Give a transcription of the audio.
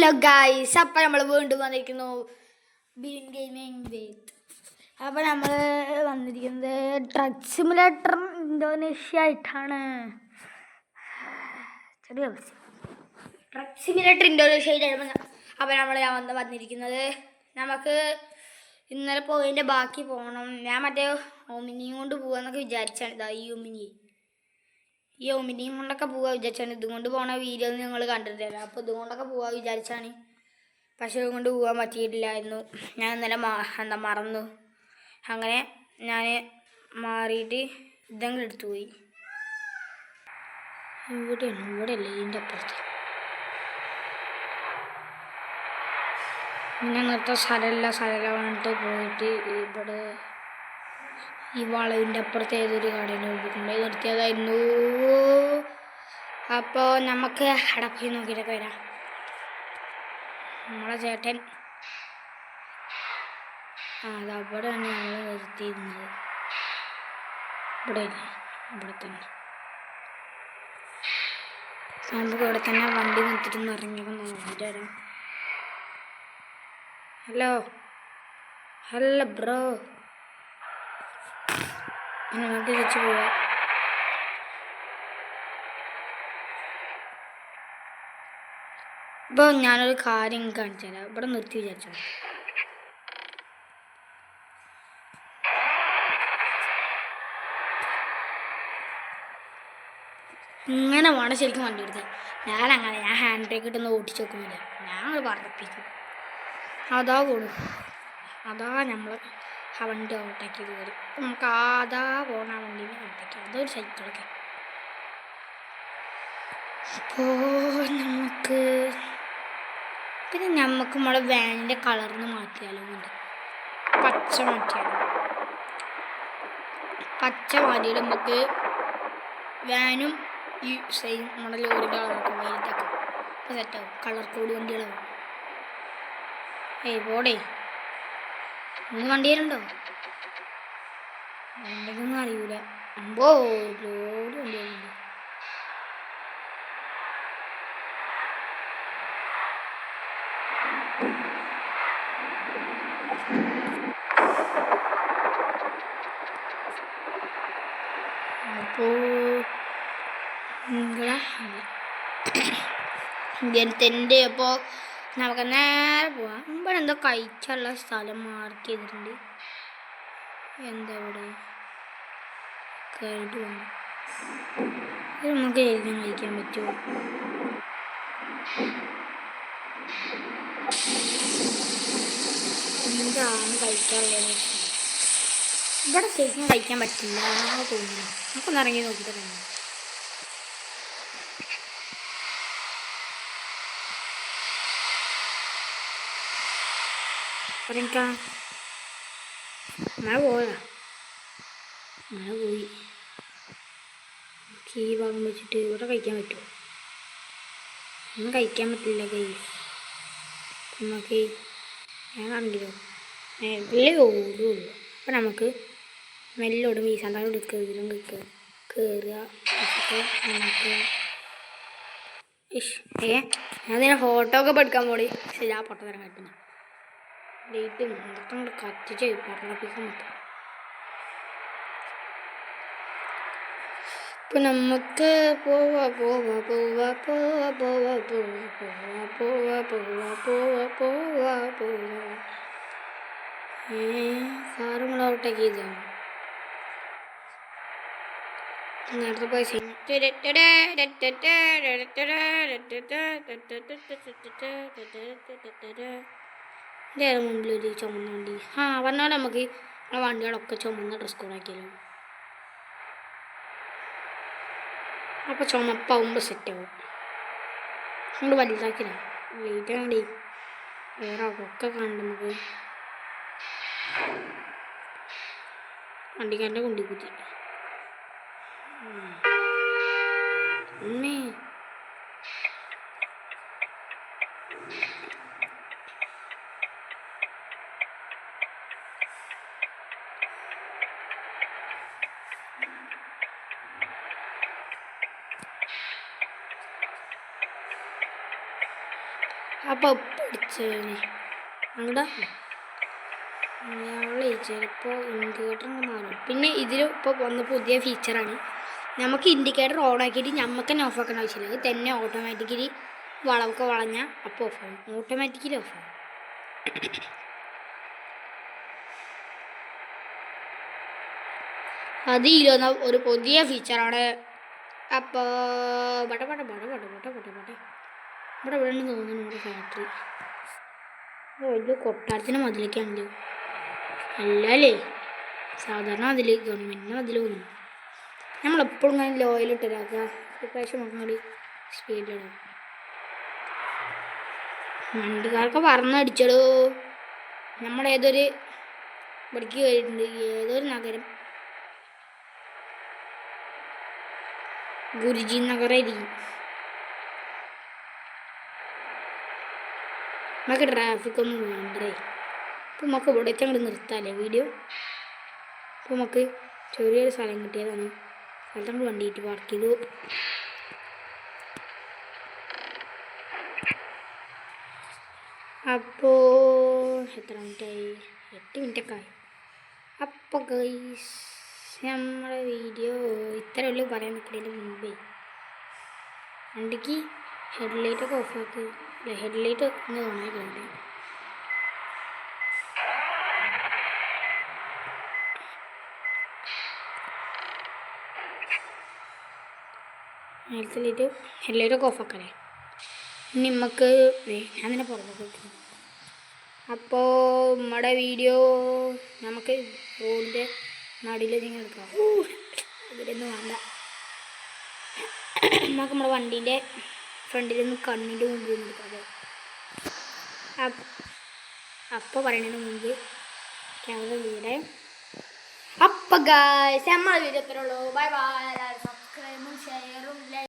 Hello guys, അപ്പം നമ്മൾ വീണ്ടും വന്നിരിക്കുന്നു ബീൻ ഗെയിമിംഗ് വിത്ത്. അപ്പം നമ്മൾ വന്നിരിക്കുന്നത് ട്രക്ക് സിമുലേറ്റർ ഇന്തോനേഷ്യ ആയിട്ടാണ്. ചെറിയ ട്രക്ക് സിമുലേറ്റർ ഇന്തോനേഷ്യയിലാണ്. അപ്പം ഞാൻ വന്നിരിക്കുന്നത് നമുക്ക് ഇന്നലെ പോയതിൻ്റെ ബാക്കി പോകണം. ഞാൻ മറ്റേ ഒമിനിയും കൊണ്ട് പോകാമെന്നൊക്കെ വിചാരിച്ചാണ്. ഇതാ ഈ ഒമിനിയും കൊണ്ടൊക്കെ പോകാൻ വിചാരിച്ചാണ്. ഇതുകൊണ്ട് പോണ വീഡിയോ നിങ്ങൾ കണ്ടിട്ടില്ല. അപ്പോൾ ഇതുകൊണ്ടൊക്കെ പോകാൻ വിചാരിച്ചാണ്. പക്ഷേ ഇതുകൊണ്ട് പോകാൻ പറ്റിയിട്ടില്ലായിരുന്നു. ഞാൻ ഇന്നലെ മറന്നു. അങ്ങനെ ഞാൻ മാറിയിട്ട് ഇതങ്ങ് എടുത്തു പോയി. ഇവിടെയല്ല ഇതിൻ്റെ അപ്പുറത്ത്. പിന്നെ നിർത്ത സ്ഥലമല്ല പറഞ്ഞിട്ട് പോയിട്ട് ഇവിടെ ഈ വളവിൻ്റെ അപ്പുറത്ത് ഏതൊരു കടയിൽ കൊണ്ടുപോയി നിർത്തിയതായിരുന്നു. അപ്പോൾ നമുക്ക് അവിടെ പോയി നോക്കിയിട്ടൊക്കെ വരാം. നമ്മളെ ചേട്ടൻ അത് അവിടെയാണ് നമ്മൾ നിർത്തിയിരുന്നത്. ഇവിടെ തന്നെ നമുക്ക് ഇവിടെ തന്നെ വണ്ടി നിർത്തിയിട്ടൊന്ന് ഇറങ്ങിയൊക്കെ നോക്കിയിട്ട് വരാം. ഹലോ ബ്രോ, നമുക്ക് തിരിച്ച് പോവാം. ഇപ്പോൾ ഞാനൊരു കാര്യം കാണിച്ചു തരാം. ഇവിടെ നിർത്തി വിചാരിച്ചോ. ഇങ്ങനെ വേണം ശരിക്കും വണ്ടി എടുക്കാൻ. ഞാൻ ഹാൻഡ് ബ്രേക്ക് ഇട്ടൊന്ന് ഓടിച്ച് നോക്കുന്നില്ല. ഞാൻ പറപ്പിക്കും. അതാ പോണു. അതാ നമ്മൾ ആ വണ്ടി ഓട്ടാക്കി കയറി. നമുക്ക് അതാ പോകണം ആ വണ്ടീനെ ഓട്ടാക്കി. അതൊരു സൈക്കിളൊക്കെ. അപ്പോൾ നമുക്ക് നമ്മളെ വാനിൻ്റെ കളറിന് മാറ്റിയാലോ. പച്ച മാറ്റിയാലോ. പച്ച മാറ്റിയിട്ട് നമുക്ക് വാനും ഈ സെയിം നമ്മുടെ ലോറിൻ്റെ കളറൊക്കെ വൈകിട്ടൊക്കെ അപ്പോൾ സെറ്റാവും. Colour code വണ്ടികളാവും. പോടേ, ഇന്ന് വണ്ടിയിലുണ്ടോ? വണ്ടിക്കൊന്നും അറിയൂല. ലോഡ് വണ്ടികളുണ്ട്. അപ്പോൾ ഇങ്ങനത്തെ അപ്പോൾ നമുക്ക് നേരെ പോവാം. ഇവിടെ എന്തോ കഴിച്ചുള്ള സ്ഥലം മാർക്ക് ചെയ്തിട്ടുണ്ട്. എന്താ ഇവിടെ കയറിയിട്ട് പോകണം. ഇത് നമുക്ക് എഴുതി കഴിക്കാൻ പറ്റുമോ? എന്താണ് കഴിക്കാനുള്ളത്? ഇവിടെ ശരിക്കും കഴിക്കാൻ പറ്റില്ല തോന്നുന്നു. നമുക്കൊന്ന് ഇറങ്ങി നോക്കിയിട്ട് തന്നെ. മഴ പോയി. ഈ ഭാഗം വെച്ചിട്ട് ഇവിടെ കഴിക്കാൻ പറ്റുമോ? ഒന്നും കഴിക്കാൻ പറ്റില്ല ഗൈസ്. നമുക്ക് ഞാനാണെങ്കിലോ മെല്ലെ ഓടുള്ളൂ. അപ്പം നമുക്ക് മെല്ലെ ഓടും. വീശാണ്ടാലും എടുക്കുക കയറുക. നമുക്ക് ഞാൻ ഫോട്ടോ ഒക്കെ എടുക്കാൻ പോടി. ശരി, ആ പൊട്ട തരം കറ്റുന്നു. ഡേറ്റും ഇതൊക്കെ കൊണ്ട് കത്തിച്ച് പറഞ്ഞപ്പിക്കാൻ പറ്റും. ഇപ്പം നമുക്ക് പോവാ. കാറ് നമ്മൾ ഔട്ടാക്കി ചെയ്തതാണ്. നേരത്തെ പൈസ ഇതായാലും മുമ്പിലൊരു ചുമന്ന വണ്ടി. പറഞ്ഞാൽ നമുക്ക് ആ വണ്ടികളൊക്കെ ചുമന്ന ഡ്രസ് കോഡാക്കിയല്ലോ. അപ്പോൾ ചുമപ്പാവുമ്പോൾ സെറ്റാവും. നമ്മൾ വലുതാക്കില്ല. ലേറ്റ് ആകണ്ടേ. വേറെ ഒക്കെ കാണണ്ട. നമുക്ക് വണ്ടിക്കാരൻ്റെ കുണ്ടി കുത്തി അപ്പോൾ പഠിച്ചേനെ അങ്ങോട്ടാ ഞങ്ങൾ ചിലപ്പോൾ ഇൻഡിക്കേറ്റർ മാറും. പിന്നെ ഇതിൽ ഇപ്പോൾ വന്ന പുതിയ ഫീച്ചറാണ്, നമുക്ക് ഇൻഡിക്കേറ്റർ ഓൺ ആക്കിയിട്ട് നമുക്ക് തന്നെ ഓഫ് ആക്കേണ്ട ആവശ്യമില്ല. അത് തന്നെ ഓട്ടോമാറ്റിക്കലി വളവൊക്കെ വളഞ്ഞാൽ അപ്പോൾ ഓഫാകും, ഓട്ടോമാറ്റിക്കലി ഓഫാകും. അതിലൊന്ന ഒരു പുതിയ ഫീച്ചറാണ്. അപ്പോൾ ഇവിടെ ഉണ്ടെന്ന് തോന്നുന്നു നമ്മുടെ ഫാക്ടറി. വലിയ കൊട്ടാരത്തിൻ്റെ മതിലേക്കാണല്ലോ. അല്ലേ സാധാരണ അതിൽ ഗവൺമെൻറ്റിന് അതിൽ വന്നു. നമ്മളെപ്പോഴും ഇങ്ങനെ ലോയിലിട്ടിട്ടാക്കുക. ഇപ്രാവശ്യം നോക്കാൻ കൂടി സ്പീഡിലിടാം. വണ്ടിക്കാർക്ക് പറഞ്ഞടിച്ചടോ. നമ്മളേതൊരു ഇവിടേക്ക് കയറിയിട്ടുണ്ട്, ഏതൊരു നഗരം, ഗുരുജി നഗറായിരിക്കും. നമുക്ക് ട്രാഫിക്കൊന്നും വേണ്ടേ. അപ്പോൾ നമുക്ക് ഇവിടേക്ക് അങ്ങോട്ട് നിർത്താമല്ലേ വീഡിയോ. അപ്പോൾ നമുക്ക് ചെറിയൊരു സ്ഥലം കിട്ടിയതാണ്, സ്ഥലത്ത് നമ്മൾ വണ്ടിയിട്ട് പാർക്ക് ചെയ്തു. അപ്പോൾ എത്ര മിനിറ്റായി? 8 മിനിറ്റൊക്കെ ആയി. അപ്പോൾ ഗൈസ് നമ്മുടെ വീഡിയോ ഇത്ര ഉള്ളൂ പറയാൻ നിൽക്കുന്നതിന് മുമ്പേ വണ്ടിക്ക് ഹെഡ്ലൈറ്റൊക്കെ ഓഫാക്കി. അല്ല, ഹെഡ്ലൈറ്റ് ഒന്ന് ഓണാക്കിട്ടുണ്ട്. നേരത്തെ ഹെഡ്ലൈറ്റൊക്കെ ഓഫാക്കല്ലേ. ഇനി നമുക്ക് ഞാൻ തന്നെ പുറത്തേക്ക്. അപ്പോൾ നമ്മുടെ വീഡിയോ നമുക്ക് റോഡിൻ്റെ നടുവിൽ നിങ്ങൾ എടുക്കാം. ഇതിലൊന്നും വേണ്ട, നമുക്ക് നമ്മുടെ വണ്ടീൻ്റെ ഫ്രണ്ടിലൊന്ന് കണ്ണിൻ്റെ മുമ്പിൽ നിന്ന് എടുക്കാം. അപ്പോൾ പറയുന്നതിന് മുമ്പ് ക്യാമറ വീടെ. അപ്പോൾ ഗായ്സ് നമ്മുടെ വീഡിയോ എത്ര ഉള്ളൂ. Bye bye. സബ്സ്ക്രൈബും ഷെയറും